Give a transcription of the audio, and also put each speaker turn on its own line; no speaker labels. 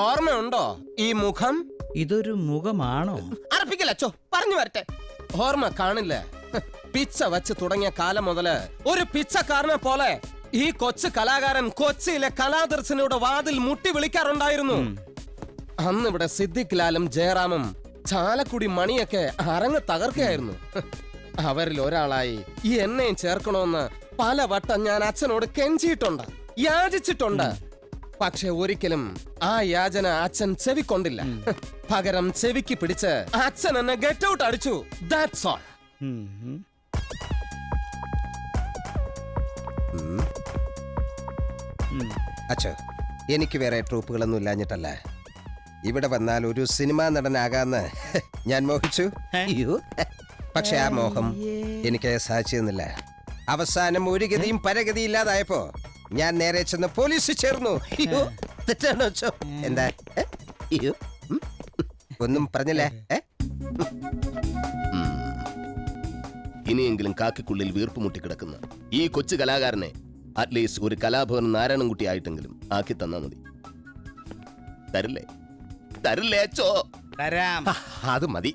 ഓർമ്മയുണ്ടോ ഈ മുഖം?
ഇതൊരു മുഖമാണോ?
അറപ്പിക്കല്ലോ, പറഞ്ഞു വരട്ടെ. ഓർമ്മ കാണില്ല. പിച്ച വച്ച് തുടങ്ങിയ കാലം മുതല് ഒരു പിച്ചക്കാരനെ പോലെ ഈ കൊച്ചു കലാകാരൻ കൊച്ചിയിലെ കലാദർശനയുടെ വാതിൽ മുട്ടി വിളിക്കാറുണ്ടായിരുന്നു. അന്നിവിടെ സിദ്ദിഖ് ലാലും ജയറാമും ചാലക്കുടി മണിയൊക്കെ അരങ്ങ് തകർക്കുകയായിരുന്നു. അവരിൽ ഒരാളായി ഈ എന്നെയും ചേർക്കണമെന്ന് പലവട്ടം ഞാൻ അച്ഛനോട് കെഞ്ചിയിട്ടുണ്ട്, യാചിച്ചിട്ടുണ്ട്. പക്ഷെ ഒരിക്കലും ആ യാചന അച്ഛൻ ചെവിക്കൊണ്ടില്ല. പകരം ചെവിക്ക് പിടിച്ച് അച്ഛൻ എന്നെ ഗെറ്റ് ഔട്ട് അടിച്ചു. That's all. അച്ഛോ, എനിക്ക് വേറെ ട്രൂപ്പുകളൊന്നും ഇല്ലാഞ്ഞിട്ടല്ല. ഇവിടെ വന്നാൽ ഒരു സിനിമാ നടനാകാന്ന് ഞാൻ മോഹിച്ചു. പക്ഷെ ആ മോഹം എനിക്ക് സാധിച്ചിരുന്നില്ല. അവസാനം ഒരു ഗതിയും പരഗതി ഇല്ലാതായപ്പോ ഞാൻ നേരെ ചെന്ന് പോലീസിൽ ചേർന്നു. തെറ്റാണോ അച്ഛോ? എന്താ ഒന്നും പറഞ്ഞില്ലേ? ഇനിയെങ്കിലും കാക്കിക്കുള്ളിൽ വീർപ്പ് മുട്ടിക്കിടക്കുന്ന ഈ കൊച്ചു കലാകാരനെ അറ്റ്ലീസ്റ്റ് ഒരു കലാഭവൻ നാരായണൻകുട്ടി ആയിട്ടെങ്കിലും ആക്കി തന്നാ മതി. തരില്ലേ? തരില്ലേ അച്ഛോ?
തരാം.
അത് മതി.